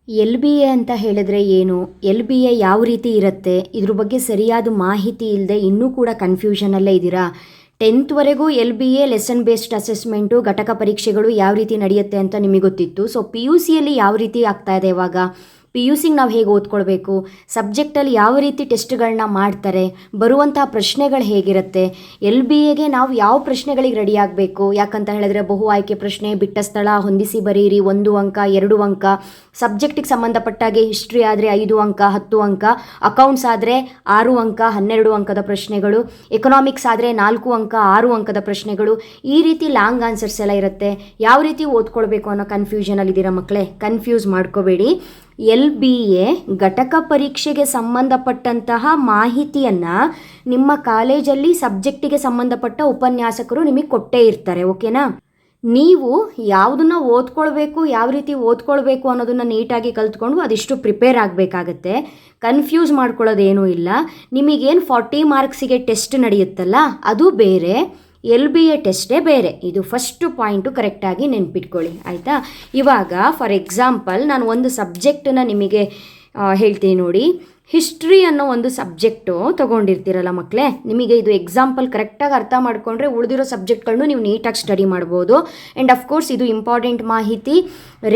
LBA ಅಂತ ಹೇಳಿದ್ರೆ ಏನು? LBA ಯಾವ ರೀತಿ ಇರುತ್ತೆ? ಇದ್ರ ಬಗ್ಗೆ ಸರಿಯಾದ ಮಾಹಿತಿ ಇಲ್ಲದೆ ಇನ್ನೂ ಕೂಡ ಕನ್ಫ್ಯೂಷನಲ್ಲೇ ಇದ್ದೀರಾ? 10th ವರೆಗೂ LBA ಲೆಸನ್ ಬೇಸ್ಡ್ ಅಸೆಸ್ಮೆಂಟು ಘಟಕ ಪರೀಕ್ಷೆಗಳು ಯಾವ ರೀತಿ ನಡೆಯುತ್ತೆ ಅಂತ ನಿಮಗೆ ಗೊತ್ತಿತ್ತು. ಸೊ PUCಯಲ್ಲಿ ಯಾವ ರೀತಿ ಆಗ್ತಾ ಇದೆ ಇವಾಗ? PUCಗೆ ನಾವು ಹೇಗೆ ಓದ್ಕೊಳ್ಬೇಕು, ಸಬ್ಜೆಕ್ಟಲ್ಲಿ ಯಾವ ರೀತಿ ಟೆಸ್ಟ್ಗಳನ್ನ ಮಾಡ್ತಾರೆ, ಬರುವಂತಹ ಪ್ರಶ್ನೆಗಳು ಹೇಗಿರುತ್ತೆ, LBAಗೆ ನಾವು ಯಾವ ಪ್ರಶ್ನೆಗಳಿಗೆ ರೆಡಿ ಆಗಬೇಕು, ಯಾಕಂತ ಹೇಳಿದ್ರೆ ಬಹು ಆಯ್ಕೆ ಪ್ರಶ್ನೆ, ಬಿಟ್ಟ ಸ್ಥಳ, ಹೊಂದಿಸಿ ಬರೀರಿ 1 ಅಂಕ 2 ಅಂಕ, ಸಬ್ಜೆಕ್ಟಿಗೆ ಸಂಬಂಧಪಟ್ಟಾಗೆ ಹಿಸ್ಟ್ರಿ ಆದರೆ 5 ಅಂಕ 10 ಅಂಕ, ಅಕೌಂಟ್ಸ್ ಆದರೆ 6 ಅಂಕ 12 ಅಂಕದ ಪ್ರಶ್ನೆಗಳು, ಎಕನಾಮಿಕ್ಸ್ ಆದರೆ 4 ಅಂಕ 6 ಅಂಕದ ಪ್ರಶ್ನೆಗಳು, ಈ ರೀತಿ ಲಾಂಗ್ ಆನ್ಸರ್ಸ್ ಎಲ್ಲ ಇರುತ್ತೆ. ಯಾವ ರೀತಿ ಓದ್ಕೊಳ್ಬೇಕು ಅನ್ನೋ ಕನ್ಫ್ಯೂಷನಲ್ಲಿದ್ದೀರಾ ಮಕ್ಕಳೇ? ಕನ್ಫ್ಯೂಸ್ ಮಾಡ್ಕೋಬೇಡಿ. LBA ಘಟಕ ಪರೀಕ್ಷೆಗೆ ಸಂಬಂಧಪಟ್ಟಂತಹ ಮಾಹಿತಿಯನ್ನು ನಿಮ್ಮ ಕಾಲೇಜಲ್ಲಿ ಸಬ್ಜೆಕ್ಟಿಗೆ ಸಂಬಂಧಪಟ್ಟ ಉಪನ್ಯಾಸಕರು ನಿಮಗೆ ಕೊಟ್ಟೇ ಇರ್ತಾರೆ. ಓಕೆನಾ? ನೀವು ಯಾವುದನ್ನು ಓದ್ಕೊಳ್ಬೇಕು, ಯಾವ ರೀತಿ ಓದ್ಕೊಳ್ಬೇಕು ಅನ್ನೋದನ್ನು ನೀಟಾಗಿ ಕಲ್ತ್ಕೊಂಡು ಅದಿಷ್ಟು ಪ್ರಿಪೇರ್ ಆಗಬೇಕಾಗತ್ತೆ. ಕನ್ಫ್ಯೂಸ್ ಮಾಡ್ಕೊಳ್ಳೋದೇನೂ ಇಲ್ಲ. ನಿಮಗೇನು 40 ಮಾರ್ಕ್ಸಿಗೆ ಟೆಸ್ಟ್ ನಡೆಯುತ್ತಲ್ಲ, ಅದು ಬೇರೆ, LBA ಟೆಸ್ಟೇ ಬೇರೆ. ಇದು ಫಸ್ಟು ಪಾಯಿಂಟು ಕರೆಕ್ಟಾಗಿ ನೆನ್ಪಿಟ್ಕೊಳ್ಳಿ, ಆಯಿತಾ? ಇವಾಗ ಫಾರ್ ಎಕ್ಸಾಂಪಲ್ ನಾನು ಒಂದು ಸಬ್ಜೆಕ್ಟನ್ನು ನಿಮಗೆ ಹೇಳ್ತೀನಿ ನೋಡಿ. ಹಿಸ್ಟ್ರಿ ಅನ್ನೋ ಒಂದು ಸಬ್ಜೆಕ್ಟು ತೊಗೊಂಡಿರ್ತೀರಲ್ಲ ಮಕ್ಕಳೇ, ನಿಮಗೆ ಇದು ಎಕ್ಸಾಂಪಲ್ ಕರೆಕ್ಟಾಗಿ ಅರ್ಥ ಮಾಡಿಕೊಂಡ್ರೆ ಉಳಿದಿರೋ ಸಬ್ಜೆಕ್ಟ್ಗಳನ್ನು ನೀವು ನೀಟಾಗಿ ಸ್ಟಡಿ ಮಾಡ್ಬೋದು. ಆ್ಯಂಡ್ ಅಫ್ಕೋರ್ಸ್ ಇದು ಇಂಪಾರ್ಟೆಂಟ್ ಮಾಹಿತಿ.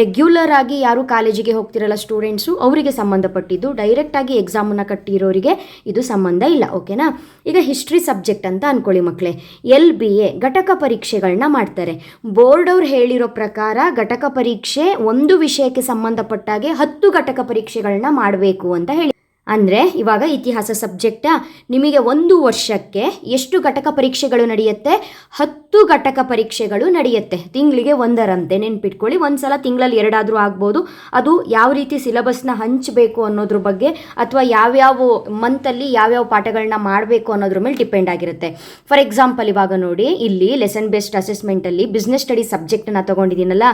ರೆಗ್ಯುಲರ್ ಆಗಿ ಯಾರು ಕಾಲೇಜಿಗೆ ಹೋಗ್ತಿರಲ್ಲ ಸ್ಟೂಡೆಂಟ್ಸು, ಅವರಿಗೆ ಸಂಬಂಧಪಟ್ಟಿದ್ದು. ಡೈರೆಕ್ಟಾಗಿ ಎಕ್ಸಾಮನ್ನು ಕಟ್ಟಿರೋರಿಗೆ ಇದು ಸಂಬಂಧ ಇಲ್ಲ. ಓಕೆನಾ? ಈಗ ಹಿಸ್ಟ್ರಿ ಸಬ್ಜೆಕ್ಟ್ ಅಂತ ಅಂದ್ಕೊಳ್ಳಿ ಮಕ್ಕಳೇ. LBA ಘಟಕ ಪರೀಕ್ಷೆಗಳನ್ನ ಮಾಡ್ತಾರೆ. ಬೋರ್ಡ್ ಅವ್ರು ಹೇಳಿರೋ ಪ್ರಕಾರ ಘಟಕ ಪರೀಕ್ಷೆ ಒಂದು ವಿಷಯಕ್ಕೆ ಸಂಬಂಧಪಟ್ಟಾಗೆ 10 ಘಟಕ ಪರೀಕ್ಷೆಗಳನ್ನ ಮಾಡಬೇಕು ಅಂತ ಹೇಳಿ. ಅಂದರೆ ಇವಾಗ ಇತಿಹಾಸ ಸಬ್ಜೆಕ್ಟಾ, ನಿಮಗೆ 1 ವರ್ಷಕ್ಕೆ ಎಷ್ಟು ಘಟಕ ಪರೀಕ್ಷೆಗಳು ನಡೆಯುತ್ತೆ? 10 ಘಟಕ ಪರೀಕ್ಷೆಗಳು ನಡೆಯುತ್ತೆ. ತಿಂಗಳಿಗೆ 1ರಂತೆ ನೆನ್ಪಿಟ್ಕೊಳ್ಳಿ. ಒಂದು ಸಲ ತಿಂಗಳಲ್ಲಿ 2 ಆದರೂ ಆಗ್ಬೋದು. ಅದು ಯಾವ ರೀತಿ ಸಿಲೆಬಸ್ನ ಹಂಚಬೇಕು ಅನ್ನೋದ್ರ ಬಗ್ಗೆ, ಅಥವಾ ಯಾವ್ಯಾವ ಮಂತಲ್ಲಿ ಯಾವ್ಯಾವ ಪಾಠಗಳನ್ನ ಮಾಡಬೇಕು ಅನ್ನೋದ್ರ ಮೇಲೆ ಡಿಪೆಂಡ್ ಆಗಿರುತ್ತೆ. ಫಾರ್ ಎಕ್ಸಾಂಪಲ್ ಇವಾಗ ನೋಡಿ, ಇಲ್ಲಿ ಲೆಸನ್ ಬೇಸ್ಡ್ ಅಸೆಸ್ಮೆಂಟಲ್ಲಿ ಬಿಸ್ನೆಸ್ ಸ್ಟಡಿ ಸಬ್ಜೆಕ್ಟನ್ನು ತೊಗೊಂಡಿದ್ದೀನಲ್ಲ,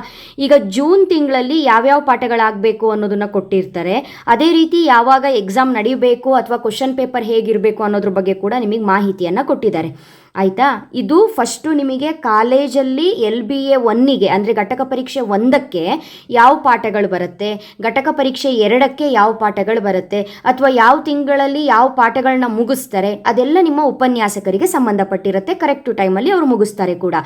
ಈಗ ಜೂನ್ ತಿಂಗಳಲ್ಲಿ ಯಾವ್ಯಾವ ಪಾಠಗಳಾಗಬೇಕು ಅನ್ನೋದನ್ನು ಕೊಟ್ಟಿರ್ತಾರೆ. ಅದೇ ರೀತಿ ಯಾವಾಗ ಎಕ್ಸಾಮ್ ನಡೀಬೇಕು ಅಥವಾ ಕ್ವಶನ್ ಪೇಪರ್ ಹೇಗಿರಬೇಕು ಅನ್ನೋದ್ರ ಬಗ್ಗೆ ಕೂಡ ನಿಮಗೆ ಮಾಹಿತಿಯನ್ನು ಕೊಟ್ಟಿದ್ದಾರೆ. ಆಯಿತಾ? ಇದು ಫಸ್ಟು ನಿಮಗೆ ಕಾಲೇಜಲ್ಲಿ LBA 1ಗೆ ಅಂದರೆ ಘಟಕ ಪರೀಕ್ಷೆ 1ಕ್ಕೆ ಯಾವ ಪಾಠಗಳು ಬರುತ್ತೆ, ಘಟಕ ಪರೀಕ್ಷೆ 2ಕ್ಕೆ ಯಾವ ಪಾಠಗಳು ಬರುತ್ತೆ, ಅಥವಾ ಯಾವ ತಿಂಗಳಲ್ಲಿ ಯಾವ ಪಾಠಗಳನ್ನ ಮುಗಿಸ್ತಾರೆ, ಅದೆಲ್ಲ ನಿಮ್ಮ ಉಪನ್ಯಾಸಕರಿಗೆ ಸಂಬಂಧಪಟ್ಟಿರುತ್ತೆ. ಕರೆಕ್ಟು ಟೈಮಲ್ಲಿ ಅವರು ಮುಗಿಸ್ತಾರೆ ಕೂಡ.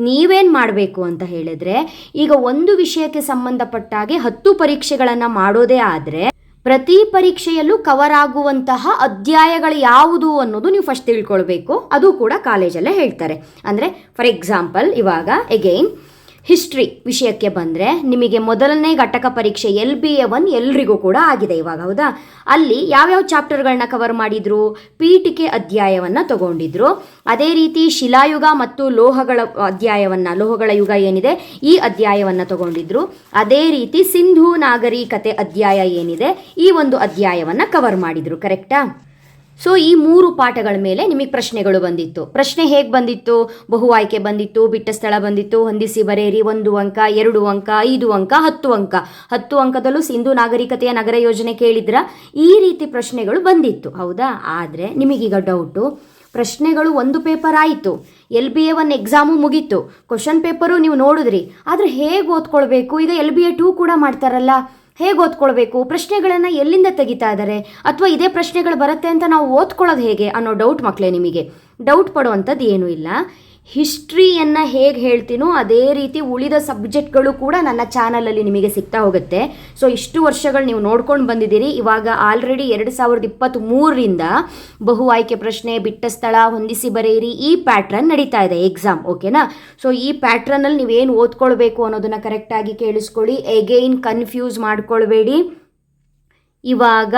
ನೀವೇನು ಮಾಡಬೇಕು ಅಂತ ಹೇಳಿದ್ರೆ, ಈಗ ಒಂದು ವಿಷಯಕ್ಕೆ ಸಂಬಂಧಪಟ್ಟಾಗೆ 10 ಪರೀಕ್ಷೆಗಳನ್ನು ಮಾಡೋದೇ ಆದರೆ ಪ್ರತಿ ಪರೀಕ್ಷೆಯಲ್ಲೂ ಕವರ್ ಆಗುವಂತಹ ಅಧ್ಯಾಯಗಳು ಯಾವುದು ಅನ್ನೋದು ನೀವು ಫಸ್ಟ್ ತಿಳ್ಕೊಳ್ಬೇಕು. ಅದು ಕೂಡ ಕಾಲೇಜಲ್ಲೇ ಹೇಳ್ತಾರೆ. ಅಂದರೆ ಫಾರ್ ಎಕ್ಸಾಂಪಲ್ ಇವಾಗ ಎಗೈನ್ ಹಿಸ್ಟ್ರಿ ವಿಷಯಕ್ಕೆ ಬಂದರೆ, ನಿಮಗೆ ಮೊದಲನೇ ಘಟಕ ಪರೀಕ್ಷೆ LBA 1 ಎಲ್ರಿಗೂ ಕೂಡ ಆಗಿದೆ ಇವಾಗ, ಹೌದಾ? ಅಲ್ಲಿ ಯಾವ್ಯಾವ ಚಾಪ್ಟರ್ಗಳನ್ನ ಕವರ್ ಮಾಡಿದ್ರು? ಪೀಠಿಕೆ ಅಧ್ಯಾಯವನ್ನು ತಗೊಂಡಿದ್ರು. ಅದೇ ರೀತಿ ಶಿಲಾಯುಗ ಮತ್ತು ಲೋಹಗಳ ಅಧ್ಯಾಯವನ್ನು, ಲೋಹಗಳ ಯುಗ ಏನಿದೆ ಈ ಅಧ್ಯಾಯವನ್ನು ತಗೊಂಡಿದ್ರು. ಅದೇ ರೀತಿ ಸಿಂಧೂ ನಾಗರಿಕತೆ ಅಧ್ಯಾಯ ಏನಿದೆ ಈ ಒಂದು ಅಧ್ಯಾಯವನ್ನು ಕವರ್ ಮಾಡಿದ್ರು. ಕರೆಕ್ಟಾ? ಸೊ ಈ 3 ಪಾಠಗಳ ಮೇಲೆ ನಿಮಗೆ ಪ್ರಶ್ನೆಗಳು ಬಂದಿತ್ತು. ಪ್ರಶ್ನೆ ಹೇಗೆ ಬಂದಿತ್ತು? ಬಹು ಆಯ್ಕೆ ಬಂದಿತ್ತು, ಬಿಟ್ಟ ಸ್ಥಳ ಬಂದಿತ್ತು, ಹೊಂದಿಸಿ ಬರೆಯಿರಿ 1 ಅಂಕ 2 ಅಂಕ 5 ಅಂಕ 10 ಅಂಕ. 10 ಅಂಕದಲ್ಲೂ ಸಿಂಧು ನಾಗರಿಕತೆಯ ನಗರ ಯೋಜನೆ ಕೇಳಿದ್ರ? ಈ ರೀತಿ ಪ್ರಶ್ನೆಗಳು ಬಂದಿತ್ತು, ಹೌದಾ? ಆದರೆ ನಿಮಗೀಗ ಡೌಟು, ಪ್ರಶ್ನೆಗಳು ಒಂದು ಪೇಪರ್ ಆಯಿತು, LBA 1 ಎಕ್ಸಾಮು ಮುಗೀತು, ಕ್ವಶನ್ ಪೇಪರು ನೀವು ನೋಡಿದ್ರಿ, ಆದರೆ ಹೇಗೆ ಓದ್ಕೊಳ್ಬೇಕು? ಈಗ LBA 2 ಕೂಡ ಮಾಡ್ತಾರಲ್ಲ, ಹೇಗೆ ಓದ್ಕೊಳ್ಬೇಕು? ಪ್ರಶ್ನೆಗಳನ್ನು ಎಲ್ಲಿಂದ ತೆಗಿತಾ ಇದ್ದಾರೆ, ಅಥವಾ ಇದೇ ಪ್ರಶ್ನೆಗಳು ಬರುತ್ತೆ ಅಂತ ನಾವು ಓದ್ಕೊಳ್ಳೋದು ಹೇಗೆ ಅನ್ನೋ ಡೌಟ್ ಮಕ್ಕಳೇ ನಿಮಗೆ. ಡೌಟ್ ಪಡುವಂಥದ್ದು ಏನೂ ಇಲ್ಲ. ಹಿಸ್ಟ್ರಿಯನ್ನು ಹೇಗೆ ಹೇಳ್ತೀನೋ ಅದೇ ರೀತಿ ಉಳಿದ ಸಬ್ಜೆಕ್ಟ್ಗಳು ಕೂಡ ನನ್ನ ಚಾನಲಲ್ಲಿ ನಿಮಗೆ ಸಿಗ್ತಾ ಹೋಗುತ್ತೆ. ಸೊ ಇಷ್ಟು ವರ್ಷಗಳು ನೀವು ನೋಡ್ಕೊಂಡು ಬಂದಿದ್ದೀರಿ. ಇವಾಗ ಆಲ್ರೆಡಿ 2023ರಿಂದ ಬಹು ಆಯ್ಕೆ ಪ್ರಶ್ನೆ, ಬಿಟ್ಟ ಸ್ಥಳ, ಹೊಂದಿಸಿ ಬರೆಯಿರಿ ಈ ಪ್ಯಾಟ್ರನ್ ನಡೀತಾ ಇದೆ ಎಕ್ಸಾಮ್. ಓಕೆನಾ? ಸೊ ಈ ಪ್ಯಾಟ್ರನಲ್ಲಿ ನೀವೇನು ಓದ್ಕೊಳ್ಬೇಕು ಅನ್ನೋದನ್ನು ಕರೆಕ್ಟಾಗಿ ಕೇಳಿಸ್ಕೊಳ್ಳಿ. ಎಗೈನ್ ಕನ್ಫ್ಯೂಸ್ ಮಾಡ್ಕೊಳ್ಬೇಡಿ. ಇವಾಗ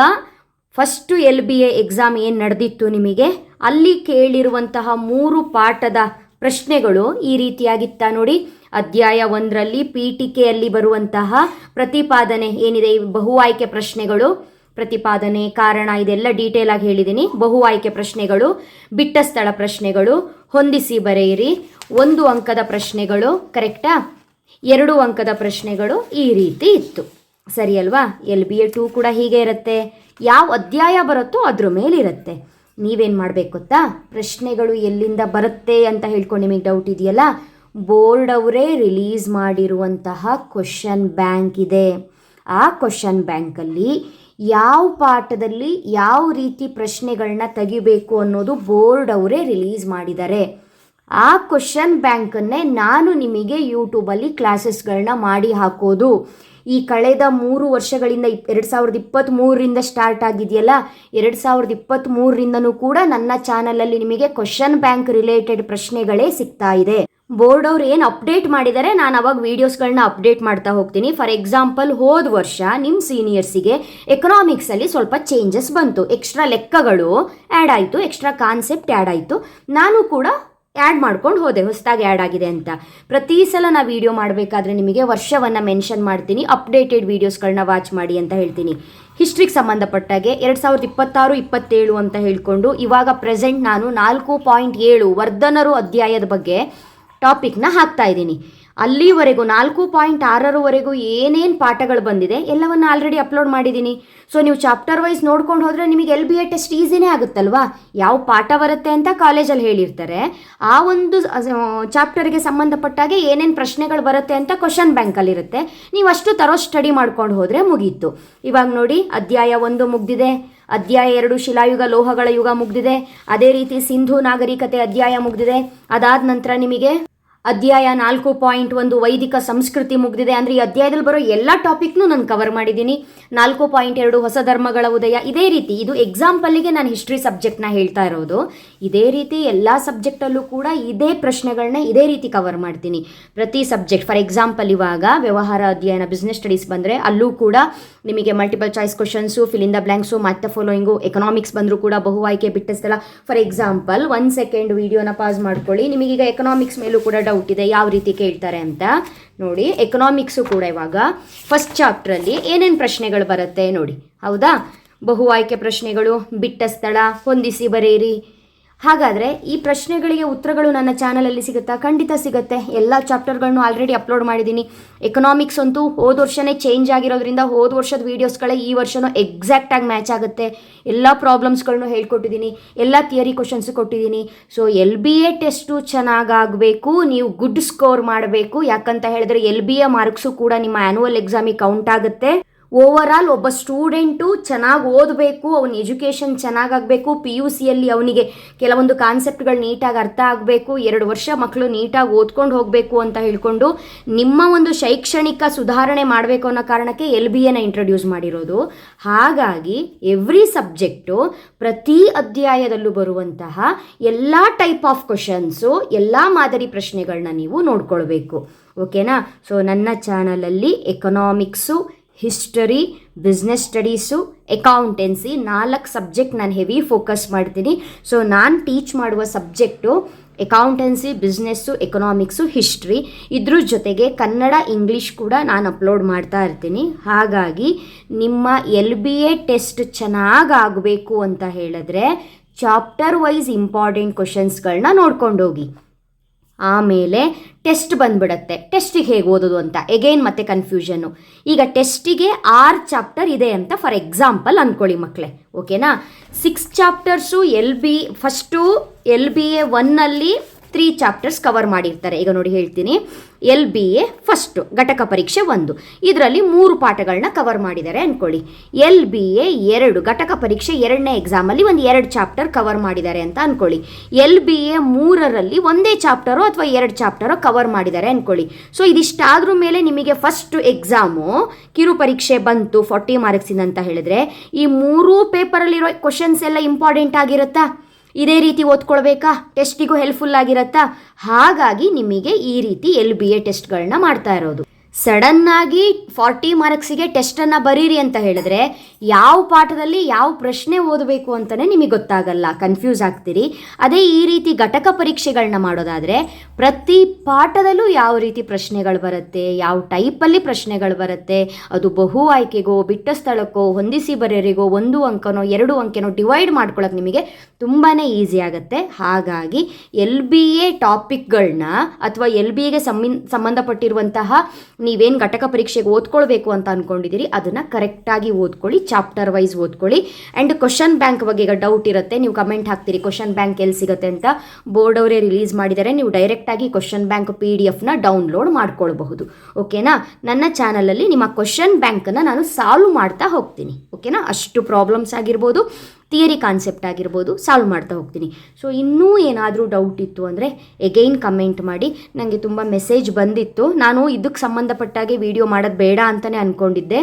ಫಸ್ಟು LBA ಎಕ್ಸಾಮ್ ಏನು ನಡೆದಿತ್ತು ನಿಮಗೆ, ಅಲ್ಲಿ ಕೇಳಿರುವಂತಹ 3 ಪಾಠದ ಪ್ರಶ್ನೆಗಳು ಈ ರೀತಿಯಾಗಿತ್ತ ನೋಡಿ. ಅಧ್ಯಾಯ 1ರಲ್ಲಿ ಪೀಠಿಕೆಯಲ್ಲಿ ಬರುವಂತಹ ಪ್ರತಿಪಾದನೆ ಏನಿದೆ, ಬಹು ಆಯ್ಕೆ ಪ್ರಶ್ನೆಗಳು, ಪ್ರತಿಪಾದನೆ, ಕಾರಣ, ಇದೆಲ್ಲ ಡೀಟೇಲ್ ಆಗಿ ಹೇಳಿದ್ದೀನಿ. ಬಹು ಆಯ್ಕೆ ಪ್ರಶ್ನೆಗಳು, ಬಿಟ್ಟ ಸ್ಥಳ ಪ್ರಶ್ನೆಗಳು, ಹೊಂದಿಸಿ ಬರೆಯಿರಿ 1 ಅಂಕದ ಪ್ರಶ್ನೆಗಳು, ಕರೆಕ್ಟಾ? 2 ಅಂಕದ ಪ್ರಶ್ನೆಗಳು, ಈ ರೀತಿ ಇತ್ತು. ಸರಿ ಅಲ್ವಾ? LBA 2 ಕೂಡ ಹೀಗೆ ಇರುತ್ತೆ. ಯಾವ ಅಧ್ಯಾಯ ಬರುತ್ತೋ ಅದ್ರ ಮೇಲಿರುತ್ತೆ. ನೀವೇನು ಮಾಡಬೇಕು ಗೊತ್ತಾ? ಪ್ರಶ್ನೆಗಳು ಎಲ್ಲಿಂದ ಬರುತ್ತೆ ಅಂತ ಹೇಳ್ಕೊಂಡು ನಿಮಗೆ ಡೌಟ್ ಇದೆಯಲ್ಲ, ಬೋರ್ಡ್ ಅವರೇ ರಿಲೀಸ್ ಮಾಡಿರುವಂತಹ ಕ್ವಶನ್ ಬ್ಯಾಂಕ್ ಇದೆ, ಆ ಕ್ವಶನ್ ಬ್ಯಾಂಕಲ್ಲಿ ಯಾವ ಪಾಠದಲ್ಲಿ ಯಾವ ರೀತಿ ಪ್ರಶ್ನೆಗಳನ್ನ ತೆಗಿಬೇಕು ಅನ್ನೋದು ಬೋರ್ಡ್ ಅವರೇ ರಿಲೀಸ್ ಮಾಡಿದ್ದಾರೆ. ಆ ಕ್ವಶನ್ ಬ್ಯಾಂಕನ್ನೇ ನಾನು ನಿಮಗೆ ಯೂಟ್ಯೂಬಲ್ಲಿ ಕ್ಲಾಸಸ್ಗಳನ್ನ ಮಾಡಿ ಹಾಕೋದು. ಈ ಕಳೆದ 3 ವರ್ಷಗಳಿಂದ 2023ರಿಂದ ಸ್ಟಾರ್ಟ್ ಆಗಿದೆಯಲ್ಲ, 2023ರಿಂದನೂ ಕೂಡ ನನ್ನ ಚಾನಲಲ್ಲಿ ನಿಮಗೆ ಕ್ವಶನ್ ಬ್ಯಾಂಕ್ ರಿಲೇಟೆಡ್ ಪ್ರಶ್ನೆಗಳೇ ಸಿಗ್ತಾ ಇದೆ. ಬೋರ್ಡ್ ಅವ್ರು ಏನು ಅಪ್ಡೇಟ್ ಮಾಡಿದ್ದಾರೆ, ನಾನು ಅವಾಗ ವೀಡಿಯೋಸ್ಗಳನ್ನ ಅಪ್ಡೇಟ್ ಮಾಡ್ತಾ ಹೋಗ್ತೀನಿ. ಫಾರ್ ಎಕ್ಸಾಂಪಲ್, ಹೋದ ವರ್ಷ ನಿಮ್ಮ ಸೀನಿಯರ್ಸಿಗೆ ಎಕನಾಮಿಕ್ಸಲ್ಲಿ ಸ್ವಲ್ಪ ಚೇಂಜಸ್ ಬಂತು. ಎಕ್ಸ್ಟ್ರಾ ಲೆಕ್ಕಗಳು ಆ್ಯಡ್ ಆಯಿತು, ಎಕ್ಸ್ಟ್ರಾ ಕಾನ್ಸೆಪ್ಟ್ ಆ್ಯಡ್ ಆಯಿತು. ನಾನು ಕೂಡ ಆ್ಯಡ್ ಮಾಡ್ಕೊಂಡು ಹೋದೆ, ಹೊಸದಾಗಿ ಆ್ಯಡ್ ಆಗಿದೆ ಅಂತ. ಪ್ರತಿ ಸಲ ನಾ ವೀಡಿಯೋ ಮಾಡಬೇಕಾದ್ರೆ ನಿಮಗೆ ವರ್ಷವನ್ನು ಮೆನ್ಷನ್ ಮಾಡ್ತೀನಿ, ಅಪ್ಡೇಟೆಡ್ ವೀಡಿಯೋಸ್ಗಳನ್ನ ವಾಚ್ ಮಾಡಿ ಅಂತ ಹೇಳ್ತೀನಿ. ಹಿಸ್ಟ್ರಿಗೆ ಸಂಬಂಧಪಟ್ಟಾಗೆ 2026-27 ಅಂತ ಹೇಳ್ಕೊಂಡು ಇವಾಗ ಪ್ರೆಸೆಂಟ್ ನಾನು 4.7 ವರ್ಧನರು ಅಧ್ಯಾಯದ ಬಗ್ಗೆ ಟಾಪಿಕ್ನ ಹಾಕ್ತಾ ಇದ್ದೀನಿ. ಅಲ್ಲಿವರೆಗೂ 4.6ರವರೆಗೂ ಏನೇನು ಪಾಠಗಳು ಬಂದಿದೆ ಎಲ್ಲವನ್ನು ಆಲ್ರೆಡಿ ಅಪ್ಲೋಡ್ ಮಾಡಿದ್ದೀನಿ. ಸೊ ನೀವು ಚಾಪ್ಟರ್ ವೈಸ್ ನೋಡ್ಕೊಂಡು ಹೋದರೆ ನಿಮಗೆ LBA ಟೆಸ್ಟ್ ಈಸಿನೇ ಆಗುತ್ತಲ್ವಾ. ಯಾವ ಪಾಠ ಬರುತ್ತೆ ಅಂತ ಕಾಲೇಜಲ್ಲಿ ಹೇಳಿರ್ತಾರೆ, ಆ ಒಂದು ಚಾಪ್ಟರ್ಗೆ ಸಂಬಂಧಪಟ್ಟಾಗೆ ಏನೇನು ಪ್ರಶ್ನೆಗಳು ಬರುತ್ತೆ ಅಂತ ಕ್ವಶನ್ ಬ್ಯಾಂಕಲ್ಲಿರುತ್ತೆ. ನೀವು ಅಷ್ಟು ತರೋ ಸ್ಟಡಿ ಮಾಡ್ಕೊಂಡು ಹೋದರೆ ಮುಗೀತು. ಇವಾಗ ನೋಡಿ, ಅಧ್ಯಾಯ 1 ಮುಗ್ದಿದೆ, ಅಧ್ಯಾಯ 2 ಶಿಲಾಯುಗ ಲೋಹಗಳ ಯುಗ ಮುಗ್ದಿದೆ, ಅದೇ ರೀತಿ ಸಿಂಧು ನಾಗರಿಕತೆ ಅಧ್ಯಾಯ ಮುಗ್ದಿದೆ. ಅದಾದ ನಂತರ ನಿಮಗೆ ಅಧ್ಯಾಯ 4.1 ವೈದಿಕ ಸಂಸ್ಕೃತಿ ಮುಗ್ದಿದೆ. ಅಂದರೆ ಈ ಅಧ್ಯಾಯದಲ್ಲಿ ಬರೋ ಎಲ್ಲ ಟಾಪಿಕ್ನು ನಾನು ಕವರ್ ಮಾಡಿದ್ದೀನಿ. 4.2 ಹೊಸ ಧರ್ಮಗಳ ಉದಯ. ಇದೇ ರೀತಿ ಇದು ಎಕ್ಸಾಂಪಲ್ಲಿಗೆ ನಾನು ಹಿಸ್ಟ್ರಿ ಸಬ್ಜೆಕ್ಟ್ನ ಹೇಳ್ತಾ ಇರೋದು. ಇದೇ ರೀತಿ ಎಲ್ಲ ಸಬ್ಜೆಕ್ಟಲ್ಲೂ ಕೂಡ ಇದೇ ಪ್ರಶ್ನೆಗಳನ್ನ ಇದೇ ರೀತಿ ಕವರ್ ಮಾಡ್ತೀನಿ ಪ್ರತಿ ಸಬ್ಜೆಕ್ಟ್. ಫಾರ್ ಎಕ್ಸಾಂಪಲ್, ಇವಾಗ ವ್ಯವಹಾರ ಅಧ್ಯಯನ ಬಿಸ್ನೆಸ್ ಸ್ಟಡೀಸ್ ಬಂದರೆ ಅಲ್ಲೂ ಕೂಡ ನಿಮಗೆ multiple choice questions, fill in the blanks, math the following. Economics ಬಂದರೂ ಕೂಡ ಬಹು ಆಯ್ಕೆ ಬಿಟ್ಟ ಸ್ಥಳ. ಫಾರ್ ಎಕ್ಸಾಂಪಲ್, 1 ಸೆಕೆಂಡ್ ವಿಡಿಯೋನ ಪಾಸ್ ಮಾಡ್ಕೊಳ್ಳಿ. ನಿಮಗೀಗ ಎಕನಾಮಿಕ್ಸ್ ಮೇಲೂ ಕೂಡ ಡೌಟ್ ಇದೆ ಯಾವ ರೀತಿ ಕೇಳ್ತಾರೆ ಅಂತ. ನೋಡಿ, ಎಕನಾಮಿಕ್ಸು ಕೂಡ ಇವಾಗ ಫಸ್ಟ್ ಚಾಪ್ಟ್ರಲ್ಲಿ ಏನೇನು ಪ್ರಶ್ನೆಗಳು ಬರುತ್ತೆ ನೋಡಿ. ಹೌದಾ, ಬಹು ಆಯ್ಕೆ ಪ್ರಶ್ನೆಗಳು, ಬಿಟ್ಟ ಸ್ಥಳ, ಹೊಂದಿಸಿ ಬರೆಯಿರಿ. ಹಾಗಾದರೆ ಈ ಪ್ರಶ್ನೆಗಳಿಗೆ ಉತ್ತರಗಳು ನನ್ನ ಚಾನಲಲ್ಲಿ ಸಿಗುತ್ತಾ? ಖಂಡಿತ ಸಿಗುತ್ತೆ. ಎಲ್ಲ ಚಾಪ್ಟರ್ಗಳನ್ನು ಆಲ್ರೆಡಿ ಅಪ್ಲೋಡ್ ಮಾಡಿದ್ದೀನಿ. ಎಕನಾಮಿಕ್ಸ್ ಅಂತೂ ಹೋದ ವರ್ಷನೇ ಚೇಂಜ್ ಆಗಿರೋದ್ರಿಂದ ಹೋದ ವರ್ಷದ ವೀಡಿಯೋಸ್ಗಳೇ ಈ ವರ್ಷನೂ ಎಕ್ಸಾಕ್ಟಾಗಿ ಮ್ಯಾಚ್ ಆಗುತ್ತೆ. ಎಲ್ಲ ಪ್ರಾಬ್ಲಮ್ಸ್ಗಳನ್ನು ಹೇಳ್ಕೊಟ್ಟಿದ್ದೀನಿ, ಎಲ್ಲ ಥಿಯರಿ ಕ್ವಶನ್ಸು ಕೊಟ್ಟಿದ್ದೀನಿ. ಸೊ LBA ಟೆಸ್ಟು ಚೆನ್ನಾಗಾಗಬೇಕು, ನೀವು ಗುಡ್ ಸ್ಕೋರ್ ಮಾಡಬೇಕು. ಯಾಕಂತ ಹೇಳಿದ್ರೆ LBA ಮಾರ್ಕ್ಸು ಕೂಡ ನಿಮ್ಮ ಆ್ಯನ್ಯುವಲ್ ಎಕ್ಸಾಮಿಗೆ ಕೌಂಟ್ ಆಗುತ್ತೆ. ಓವರ್ ಆಲ್ ಒಬ್ಬ ಸ್ಟೂಡೆಂಟು ಚೆನ್ನಾಗಿ ಓದಬೇಕು, ಅವನ ಎಜುಕೇಷನ್ ಚೆನ್ನಾಗಾಗಬೇಕು, PUCಯಲ್ಲಿ ಅವನಿಗೆ ಕೆಲವೊಂದು ಕಾನ್ಸೆಪ್ಟ್ಗಳು ನೀಟಾಗಿ ಅರ್ಥ ಆಗಬೇಕು, 2 ವರ್ಷ ಮಕ್ಕಳು ನೀಟಾಗಿ ಓದ್ಕೊಂಡು ಹೋಗಬೇಕು ಅಂತ ಹೇಳ್ಕೊಂಡು ನಿಮ್ಮ ಒಂದು ಶೈಕ್ಷಣಿಕ ಸುಧಾರಣೆ ಮಾಡಬೇಕು ಅನ್ನೋ ಕಾರಣಕ್ಕೆ LBAನ ಇಂಟ್ರೊಡ್ಯೂಸ್ ಮಾಡಿರೋದು. ಹಾಗಾಗಿ ಎವ್ರಿ ಸಬ್ಜೆಕ್ಟು ಪ್ರತಿ ಅಧ್ಯಾಯದಲ್ಲೂ ಬರುವಂತಹ ಎಲ್ಲ ಟೈಪ್ ಆಫ್ ಕ್ವಶನ್ಸು, ಎಲ್ಲ ಮಾದರಿ ಪ್ರಶ್ನೆಗಳನ್ನ ನೀವು ನೋಡ್ಕೊಳ್ಬೇಕು. ಓಕೆನಾ? ಸೊ ನನ್ನ ಚಾನಲಲ್ಲಿ economics, history, business studies, accountancy 4 subject ನಾನು ಹೆವಿ ಫೋಕಸ್ ಮಾಡ್ತೀನಿ. ಸೊ ನಾನು ಟೀಚ್ ಮಾಡುವ subject accountancy, business, economics, history. ಇದ್ರ ಜೊತೆಗೆ ಕನ್ನಡ, ಇಂಗ್ಲೀಷ್ ಕೂಡ ನಾನು ಅಪ್ಲೋಡ್ ಮಾಡ್ತಾ ಇರ್ತೀನಿ. ಹಾಗಾಗಿ ನಿಮ್ಮ LBA ಟೆಸ್ಟ್ ಚೆನ್ನಾಗಾಗಬೇಕು ಅಂತ ಹೇಳಿದ್ರೆ ಚಾಪ್ಟರ್ ವೈಸ್ ಇಂಪಾರ್ಟೆಂಟ್ ಕ್ವಶನ್ಸ್ಗಳನ್ನ ನೋಡ್ಕೊಂಡೋಗಿ. ಆಮೇಲೆ ಟೆಸ್ಟ್ ಬಂದ್ಬಿಡತ್ತೆ. ಟೆಸ್ಟಿಗೆ ಹೇಗೆ ಓದೋದು ಅಂತ ಎಗೈನ್ ಮತ್ತೆ ಕನ್ಫ್ಯೂಷನ್ನು. ಈಗ ಟೆಸ್ಟಿಗೆ 6 ಚಾಪ್ಟರ್ ಇದೆ ಅಂತ ಫಾರ್ ಎಕ್ಸಾಂಪಲ್ ಅಂದ್ಕೊಳ್ಳಿ ಮಕ್ಕಳೇ. ಓಕೆನಾ? 6 chapters first LBA 1ನಲ್ಲಿ 3 chapters cover ಮಾಡಿರ್ತಾರೆ. ಈಗ ನೋಡಿ ಹೇಳ್ತೀನಿ. LBA ಫಸ್ಟು ಘಟಕ ಪರೀಕ್ಷೆ 1, ಇದರಲ್ಲಿ 3 ಪಾಠಗಳನ್ನ ಕವರ್ ಮಾಡಿದ್ದಾರೆ ಅಂದ್ಕೊಳ್ಳಿ. LBA 2 ಘಟಕ ಪರೀಕ್ಷೆ 2ನೇ ಎಕ್ಸಾಮಲ್ಲಿ 2 ಚಾಪ್ಟರ್ ಕವರ್ ಮಾಡಿದ್ದಾರೆ ಅಂತ ಅಂದ್ಕೊಳ್ಳಿ. LBA 3ರಲ್ಲಿ 1 ಚಾಪ್ಟರೋ ಅಥವಾ 2 ಚಾಪ್ಟರೋ ಕವರ್ ಮಾಡಿದ್ದಾರೆ ಅಂದ್ಕೊಳ್ಳಿ. ಸೊ ಇದಿಷ್ಟಾದ್ರ ಮೇಲೆ ನಿಮಗೆ ಫಸ್ಟ್ ಎಕ್ಸಾಮು ಕಿರು ಪರೀಕ್ಷೆ ಬಂತು 40 ಮಾರ್ಕ್ಸಿಂದ ಅಂತ ಹೇಳಿದ್ರೆ ಈ 3 ಪೇಪರಲ್ಲಿರೋ ಕ್ವಶನ್ಸ್ ಎಲ್ಲ ಇಂಪಾರ್ಟೆಂಟ್ ಆಗಿರುತ್ತಾ? ಇದೇ ರೀತಿ ಓದ್ಕೊಳ್ಬೇಕಾ? ಟೆಸ್ಟಿಗೂ ಹೆಲ್ಪ್ಫುಲ್ ಆಗಿರತ್ತಾ? ಹಾಗಾಗಿ ನಿಮಗೆ ಈ ರೀತಿ LBA ಟೆಸ್ಟ್ಗಳನ್ನ ಮಾಡ್ತಾ ಇರೋದು. ಸಡನ್ನಾಗಿ 40 ಮಾರ್ಕ್ಸಿಗೆ ಟೆಸ್ಟನ್ನು ಬರೀರಿ ಅಂತ ಹೇಳಿದ್ರೆ ಯಾವ ಪಾಠದಲ್ಲಿ ಯಾವ ಪ್ರಶ್ನೆ ಓದಬೇಕು ಅಂತಲೇ ನಿಮಗೆ ಗೊತ್ತಾಗಲ್ಲ, ಕನ್ಫ್ಯೂಸ್ ಆಗ್ತೀರಿ. ಅದೇ ಈ ರೀತಿ ಘಟಕ ಪರೀಕ್ಷೆಗಳನ್ನ ಮಾಡೋದಾದರೆ ಪ್ರತಿ ಪಾಠದಲ್ಲೂ ಯಾವ ರೀತಿ ಪ್ರಶ್ನೆಗಳು ಬರುತ್ತೆ, ಯಾವ ಟೈಪಲ್ಲಿ ಪ್ರಶ್ನೆಗಳು ಬರುತ್ತೆ, ಅದು ಬಹು ಆಯ್ಕೆಗೋ, ಬಿಟ್ಟ ಸ್ಥಳಕ್ಕೋ, ಹೊಂದಿಸಿ ಬರೆಯರಿಗೋ, 1 ಅಂಕನೋ 2 ಅಂಕೆನೋ ಡಿವೈಡ್ ಮಾಡ್ಕೊಳ್ಳೋಕೆ ನಿಮಗೆ ತುಂಬಾ ಈಸಿ ಆಗುತ್ತೆ. ಹಾಗಾಗಿ LBA ಟಾಪಿಕ್ಗಳನ್ನ ಅಥವಾ LBAಗೆ ಸಂಬಂಧಪಟ್ಟಿರುವಂತಹ ನೀವೇನು ಘಟಕ ಪರೀಕ್ಷೆಗೆ ಓದ್ಕೊಳ್ಬೇಕು ಅಂತ ಅಂದ್ಕೊಂಡಿದ್ದೀರಿ ಅದನ್ನು ಕರೆಕ್ಟಾಗಿ ಓದ್ಕೊಳ್ಳಿ, ಚಾಪ್ಟರ್ ವೈಸ್ ಓದ್ಕೊಳ್ಳಿ. ಆ್ಯಂಡ್ ಕ್ವಶನ್ ಬ್ಯಾಂಕ್ ಬಗ್ಗೆ ಈಗ ಡೌಟ್ ಇರುತ್ತೆ, ನೀವು ಕಮೆಂಟ್ ಹಾಕ್ತೀರಿ ಕ್ವಶನ್ ಬ್ಯಾಂಕ್ ಎಲ್ಲಿ ಸಿಗುತ್ತೆ ಅಂತ. ಬೋರ್ಡ್ ಅವರೇ ರಿಲೀಸ್ ಮಾಡಿದ್ದಾರೆ, ನೀವು ಡೈರೆಕ್ಟಾಗಿ ಕ್ವಶನ್ ಬ್ಯಾಂಕ್ PDF ಡೌನ್ಲೋಡ್ ಮಾಡ್ಕೊಳ್ಬಹುದು. ಓಕೆನಾ? ನನ್ನ ಚಾನಲಲ್ಲಿ ನಿಮ್ಮ ಕ್ವಶನ್ ಬ್ಯಾಂಕನ್ನು ನಾನು ಸಾಲ್ವ್ ಮಾಡ್ತಾ ಹೋಗ್ತೀನಿ. ಓಕೆನಾ? ಅಷ್ಟು ಪ್ರಾಬ್ಲಮ್ಸ್ ಆಗಿರ್ಬೋದು, ಥಿಯರಿ ಕಾನ್ಸೆಪ್ಟ್ ಆಗಿರ್ಬೋದು, ಸಾಲ್ವ್ ಮಾಡ್ತಾ ಹೋಗ್ತೀನಿ. ಸೊ ಇನ್ನೂ ಏನಾದರೂ ಡೌಟ್ ಇತ್ತು ಅಂದರೆ ಎಗೈನ್ ಕಮೆಂಟ್ ಮಾಡಿ. ನನಗೆ ತುಂಬ ಮೆಸೇಜ್ ಬಂದಿತ್ತು, ನಾನು ಇದಕ್ಕೆ ಸಂಬಂಧಪಟ್ಟಾಗೆ ವಿಡಿಯೋ ಮಾಡೋದು ಬೇಡ ಅಂತಲೇ ಅಂದ್ಕೊಂಡಿದ್ದೆ.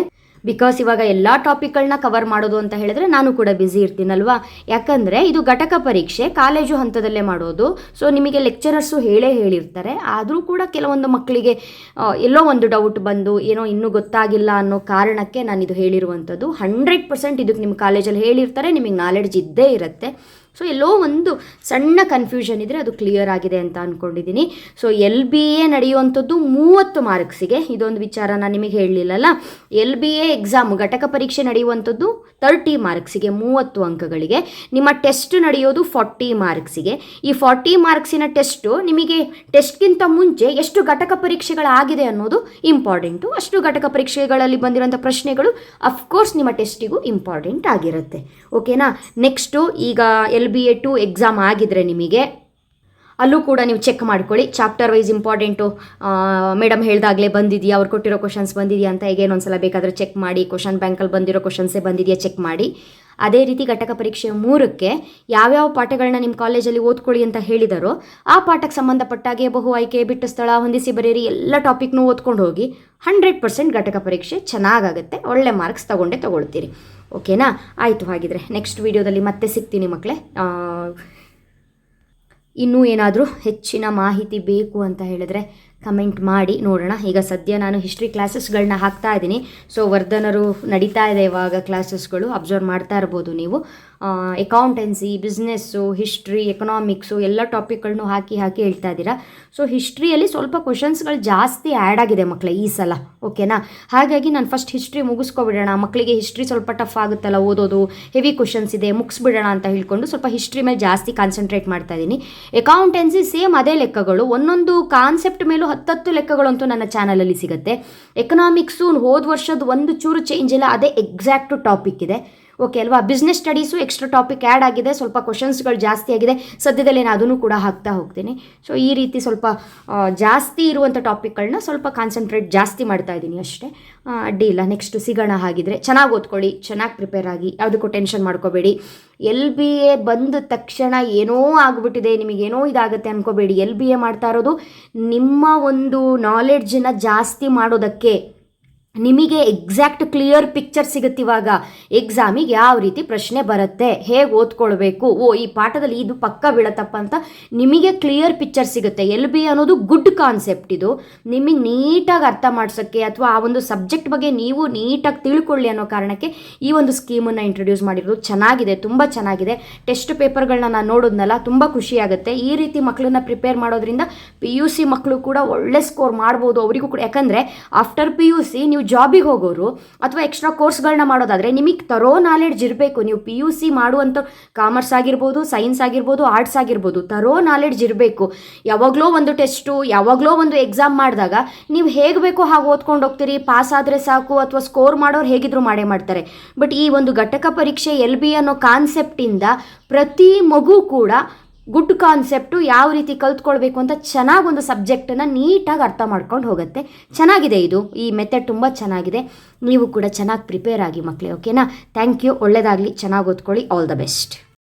ಬಿಕಾಸ್ ಇವಾಗ ಎಲ್ಲ ಟಾಪಿಕ್ಗಳನ್ನ ಕವರ್ ಮಾಡೋದು ಅಂತ ಹೇಳಿದ್ರೆ ನಾನು ಕೂಡ ಬ್ಯುಸಿ ಇರ್ತೀನಲ್ವಾ. ಯಾಕಂದರೆ ಇದು ಘಟಕ ಪರೀಕ್ಷೆ ಕಾಲೇಜು ಹಂತದಲ್ಲೇ ಮಾಡೋದು. ಸೊ ನಿಮಗೆ ಲೆಕ್ಚರರ್ಸು ಹೇಳಿರ್ತಾರೆ, ಆದರೂ ಕೂಡ ಕೆಲವೊಂದು ಮಕ್ಕಳಿಗೆ ಎಲ್ಲೋ ಒಂದು ಡೌಟ್ ಬಂದು ಏನೋ ಇನ್ನೂ ಗೊತ್ತಾಗಿಲ್ಲ ಅನ್ನೋ ಕಾರಣಕ್ಕೆ ನಾನು ಇದು ಹೇಳಿರುವಂಥದ್ದು. 100% ಇದಕ್ಕೆ ನಿಮ್ಮ ಕಾಲೇಜಲ್ಲಿ ಹೇಳಿರ್ತಾರೆ, ನಿಮಗೆ ನಾಲೆಡ್ಜ್ ಇದ್ದೇ ಇರುತ್ತೆ. ಸೊ ಎಲ್ಲೋ ಒಂದು ಸಣ್ಣ ಕನ್ಫ್ಯೂಷನ್ ಇದ್ದರೆ ಅದು ಕ್ಲಿಯರ್ ಆಗಿದೆ ಅಂತ ಅಂದ್ಕೊಂಡಿದ್ದೀನಿ. So LBA ನಡೆಯುವಂಥದ್ದು 30 ಮಾರ್ಕ್ಸಿಗೆ. ಇದೊಂದು ವಿಚಾರ ನಾನು ನಿಮಗೆ ಹೇಳಲಿಲ್ಲಲ್ಲ. LBA ಎಕ್ಸಾಮ್ ಘಟಕ ಪರೀಕ್ಷೆ ನಡೆಯುವಂಥದ್ದು 30 ಮಾರ್ಕ್ಸಿಗೆ, 30 ಅಂಕಗಳಿಗೆ. ನಿಮ್ಮ ಟೆಸ್ಟ್ ನಡೆಯೋದು 40 ಮಾರ್ಕ್ಸಿಗೆ. ಈ 40 ಮಾರ್ಕ್ಸಿನ ಟೆಸ್ಟು ನಿಮಗೆ ಟೆಸ್ಟ್ಗಿಂತ ಮುಂಚೆ ಎಷ್ಟು ಘಟಕ ಪರೀಕ್ಷೆಗಳಾಗಿದೆ ಅನ್ನೋದು ಇಂಪಾರ್ಟೆಂಟು. ಅಷ್ಟು ಘಟಕ ಪರೀಕ್ಷೆಗಳಲ್ಲಿ ಬಂದಿರೋಂಥ ಪ್ರಶ್ನೆಗಳು ಅಫ್ಕೋರ್ಸ್ ನಿಮ್ಮ ಟೆಸ್ಟಿಗೂ ಇಂಪಾರ್ಟೆಂಟ್ ಆಗಿರುತ್ತೆ. ಓಕೆನಾ? ನೆಕ್ಸ್ಟು ಈಗ LBA 2 ಎಕ್ಸಾಮ್ ಆಗಿದ್ರೆ ನಿಮಗೆ ಅಲ್ಲೂ ಕೂಡ ನೀವು ಚೆಕ್ ಮಾಡ್ಕೊಳ್ಳಿ, ಚಾಪ್ಟರ್ ವೈಸ್ ಇಂಪಾರ್ಟೆಂಟು ಮೇಡಮ್ ಹೇಳ್ದಾಗಲೇ ಬಂದಿದೆಯಾ, ಅವ್ರು ಕೊಟ್ಟಿರೋ ಕ್ವಶನ್ಸ್ ಬಂದಿದೆಯಾ ಅಂತ ಈಗೇನೊಂದ್ಸಲ ಬೇಕಾದರೆ ಚೆಕ್ ಮಾಡಿ. ಕ್ವಶನ್ ಬ್ಯಾಂಕಲ್ಲಿ ಬಂದಿರೋ ಕ್ವಶನ್ಸೇ ಬಂದಿದೆಯಾ ಚೆಕ್ ಮಾಡಿ. ಅದೇ ರೀತಿ ಘಟಕ ಪರೀಕ್ಷೆ 3ಕ್ಕೆ ಯಾವ್ಯಾವ ಪಾಠಗಳನ್ನ ನಿಮ್ಮ ಕಾಲೇಜಲ್ಲಿ ಓದ್ಕೊಳ್ಳಿ ಅಂತ ಹೇಳಿದಾರೋ ಆ ಪಾಠಕ್ಕೆ ಸಂಬಂಧಪಟ್ಟಾಗೆ ಬಹು ಆಯ್ಕೆ, ಬಿಟ್ಟು ಸ್ಥಳ, ಹೊಂದಿಸಿ ಬರೆಯಿರಿ ಎಲ್ಲ ಟಾಪಿಕ್ನೂ ಓದ್ಕೊಂಡು ಹೋಗಿ. 100% ಘಟಕ ಪರೀಕ್ಷೆ ಚೆನ್ನಾಗಾಗುತ್ತೆ, ಒಳ್ಳೆ ಮಾರ್ಕ್ಸ್ ತಗೊಳ್ತೀರಿ. ಓಕೆನಾ? ಆಯಿತು. ಹಾಗಿದ್ರೆ ನೆಕ್ಸ್ಟ್ ವಿಡಿಯೋದಲ್ಲಿ ಮತ್ತೆ ಸಿಗ್ತೀನಿ ಮಕ್ಕಳೇ. ಇನ್ನೂ ಏನಾದರೂ ಹೆಚ್ಚಿನ ಮಾಹಿತಿ ಬೇಕು ಅಂತ ಹೇಳಿದ್ರೆ ಕಮೆಂಟ್ ಮಾಡಿ ನೋಡೋಣ. ಈಗ ಸದ್ಯ ನಾನು ಹಿಸ್ಟ್ರಿ ಕ್ಲಾಸಸ್ಗಳನ್ನ ಹಾಕ್ತಾ ಇದ್ದೀನಿ. ಸೊ ವರ್ಧನರು ನಡೀತಾ ಇದೆ ಇವಾಗ ಕ್ಲಾಸಸ್ಗಳು, ಅಬ್ಸರ್ವ್ ಮಾಡ್ತಾ ಇರ್ಬೋದು ನೀವು. ಅಕೌಂಟೆನ್ಸಿ, ಬಿಸ್ನೆಸ್ಸು, ಹಿಸ್ಟ್ರಿ, ಎಕನಾಮಿಕ್ಸು ಎಲ್ಲ ಟಾಪಿಕ್ಗಳನ್ನು ಹಾಕಿ ಹೇಳ್ತಾ ಇದ್ದೀರಾ. ಸೊ ಹಿಸ್ಟ್ರಿಯಲ್ಲಿ ಸ್ವಲ್ಪ ಕ್ವಶನ್ಸ್ಗಳು ಜಾಸ್ತಿ ಆ್ಯಡ್ ಆಗಿದೆ ಮಕ್ಕಳೇ ಈ ಸಲ. ಓಕೆನಾ? ಹಾಗಾಗಿ ನಾನು ಫಸ್ಟ್ ಹಿಸ್ಟ್ರಿ ಮುಗಿಸ್ಕೊಬಿಡೋಣ, ಮಕ್ಕಳಿಗೆ ಹಿಸ್ಟ್ರಿ ಸ್ವಲ್ಪ ಟಫ್ ಆಗುತ್ತಲ್ಲ ಓದೋದು, ಹೆವಿ ಕ್ವಶನ್ಸ್ ಇದೆ, ಮುಗಿಸ್ಬಿಡೋಣ ಅಂತ ಹೇಳ್ಕೊಂಡು ಸ್ವಲ್ಪ ಹಿಸ್ಟ್ರಿ ಮೇಲೆ ಜಾಸ್ತಿ ಕಾನ್ಸಂಟ್ರೇಟ್ ಮಾಡ್ತಾ ಇದ್ದೀನಿ. ಅಕೌಂಟೆನ್ಸಿ ಸೇಮ್ ಅದೇ ಲೆಕ್ಕಗಳು, ಒಂದೊಂದು ಕಾನ್ಸೆಪ್ಟ್ ಮೇಲೂ 10 ಲೆಕ್ಕಗಳಂತೂ ನನ್ನ ಚಾನಲಲ್ಲಿ ಸಿಗುತ್ತೆ. ಎಕನಾಮಿಕ್ಸು ಹೋದ ವರ್ಷದ ಒಂದು ಚೂರು ಚೇಂಜ್ ಇಲ್ಲ, ಅದೇ ಎಕ್ಸಾಕ್ಟು ಟಾಪಿಕ್ ಇದೆ. ಓಕೆ ಅಲ್ವಾ? Business studies extra topic add ಆಗಿದೆ, ಸ್ವಲ್ಪ ಕ್ವಶನ್ಸ್ಗಳು ಜಾಸ್ತಿ ಆಗಿದೆ. ಸದ್ಯದಲ್ಲೇ ನಾನು ಅದನ್ನು ಕೂಡ ಹಾಕ್ತಾ ಹೋಗ್ತೀನಿ. ಸೊ ಈ ರೀತಿ ಸ್ವಲ್ಪ ಜಾಸ್ತಿ ಇರುವಂಥ ಟಾಪಿಕ್ಗಳನ್ನ ಸ್ವಲ್ಪ ಕಾನ್ಸಂಟ್ರೇಟ್ ಜಾಸ್ತಿ ಮಾಡ್ತಾ ಇದ್ದೀನಿ ಅಷ್ಟೇ, ಅಡ್ಡಿ ಇಲ್ಲ. ನೆಕ್ಸ್ಟ್ ಸಿಗೋಣ. ಹಾಗಿದ್ರೆ ಚೆನ್ನಾಗಿ ಓದ್ಕೊಳ್ಳಿ, ಚೆನ್ನಾಗಿ ಪ್ರಿಪೇರ್ ಆಗಿ, ಯಾವುದಕ್ಕೂ ಟೆನ್ಷನ್ ಮಾಡ್ಕೋಬೇಡಿ. LBA ಬಂದ ತಕ್ಷಣ ಏನೋ ಆಗಿಬಿಟ್ಟಿದೆ, ನಿಮಗೇನೋ ಇದಾಗುತ್ತೆ ಅಂದ್ಕೋಬೇಡಿ. LBA ಮಾಡ್ತಾ ಇರೋದು ನಿಮ್ಮ ಒಂದು ನಾಲೆಡ್ಜನ್ನು ಜಾಸ್ತಿ ಮಾಡೋದಕ್ಕೆ. ನಿಮಗೆ ಎಕ್ಸಾಕ್ಟ್ ಕ್ಲಿಯರ್ ಪಿಕ್ಚರ್ ಸಿಗುತ್ತೆ ಇವಾಗ ಎಕ್ಸಾಮಿಗೆ ಯಾವ ರೀತಿ ಪ್ರಶ್ನೆ ಬರುತ್ತೆ, ಹೇಗೆ ಓದ್ಕೊಳ್ಬೇಕು, ಈ ಪಾಠದಲ್ಲಿ ಇದು ಪಕ್ಕ ಬೀಳತ್ತಪ್ಪ ಅಂತ ನಿಮಗೆ ಕ್ಲಿಯರ್ ಪಿಕ್ಚರ್ ಸಿಗುತ್ತೆ. LBA ಅನ್ನೋದು ಗುಡ್ ಕಾನ್ಸೆಪ್ಟ್. ಇದು ನಿಮಗೆ ನೀಟಾಗಿ ಅರ್ಥ ಮಾಡ್ಸೋಕ್ಕೆ ಅಥವಾ ಆ ಒಂದು ಸಬ್ಜೆಕ್ಟ್ ಬಗ್ಗೆ ನೀವು ನೀಟಾಗಿ ತಿಳ್ಕೊಳ್ಳಿ ಅನ್ನೋ ಕಾರಣಕ್ಕೆ ಈ ಒಂದು ಸ್ಕೀಮನ್ನು ಇಂಟ್ರೊಡ್ಯೂಸ್ ಮಾಡಿರೋದು. ಚೆನ್ನಾಗಿದೆ, ತುಂಬ ಚೆನ್ನಾಗಿದೆ. ಟೆಸ್ಟ್ ಪೇಪರ್ಗಳನ್ನ ನಾನು ನೋಡೋದ್ನಲ್ಲ, ತುಂಬ ಖುಷಿಯಾಗುತ್ತೆ. ಈ ರೀತಿ ಮಕ್ಕಳನ್ನ ಪ್ರಿಪೇರ್ ಮಾಡೋದ್ರಿಂದ PUC ಮಕ್ಕಳು ಕೂಡ ಒಳ್ಳೆ ಸ್ಕೋರ್ ಮಾಡ್ಬೋದು ಅವರಿಗೂ ಕೂಡ. ಯಾಕಂದರೆ ಆಫ್ಟರ್ PUC ನೀವು ಜಾಬಿಗೆ ಹೋಗೋರು ಅಥವಾ ಎಕ್ಸ್ಟ್ರಾ ಕೋರ್ಸ್ಗಳನ್ನ ಮಾಡೋದಾದರೆ ನಿಮಗೆ ತರೋ ನಾಲೆಡ್ಜ್ ಇರಬೇಕು. ನೀವು PUC ಮಾಡುವಂಥ ಕಾಮರ್ಸ್ ಆಗಿರ್ಬೋದು, ಸೈನ್ಸ್ ಆಗಿರ್ಬೋದು, ಆರ್ಟ್ಸ್ ಆಗಿರ್ಬೋದು, ತರೋ ನಾಲೆಡ್ಜ್ ಇರಬೇಕು. ಯಾವಾಗಲೋ ಒಂದು ಟೆಸ್ಟು, ಯಾವಾಗಲೋ ಒಂದು ಎಕ್ಸಾಮ್ ಮಾಡಿದಾಗ ನೀವು ಹೇಗೆ ಬೇಕೋ ಹಾಗೆ ಓದ್ಕೊಂಡು ಹೋಗ್ತೀರಿ, ಪಾಸ್ ಆದರೆ ಸಾಕು, ಅಥವಾ ಸ್ಕೋರ್ ಮಾಡೋರು ಹೇಗಿದ್ರು ಮಾಡೇ ಮಾಡ್ತಾರೆ. ಬಟ್ ಈ ಒಂದು ಘಟಕ ಪರೀಕ್ಷೆ LBA ಅನ್ನೋ ಕಾನ್ಸೆಪ್ಟಿಂದ ಪ್ರತಿ ಮಗು ಕೂಡ ಗುಡ್ ಕಾನ್ಸೆಪ್ಟು ಯಾವ ರೀತಿ ಕಲ್ತ್ಕೊಳ್ಬೇಕು ಅಂತ ಚೆನ್ನಾಗಿ ಒಂದು ಸಬ್ಜೆಕ್ಟನ್ನು ನೀಟಾಗಿ ಅರ್ಥ ಮಾಡ್ಕೊಂಡು ಹೋಗುತ್ತೆ. ಚೆನ್ನಾಗಿದೆ ಇದು, ಈ ಮೆಥಡ್ ತುಂಬ ಚೆನ್ನಾಗಿದೆ. ನೀವು ಕೂಡ ಚೆನ್ನಾಗಿ ಪ್ರಿಪೇರ್ ಆಗಿ ಮಕ್ಕಳೇ. ಓಕೆನಾ? Thank you. ಒಳ್ಳೆಯದಾಗಲಿ, ಚೆನ್ನಾಗಿ ಓದ್ಕೊಳ್ಳಿ. All the best.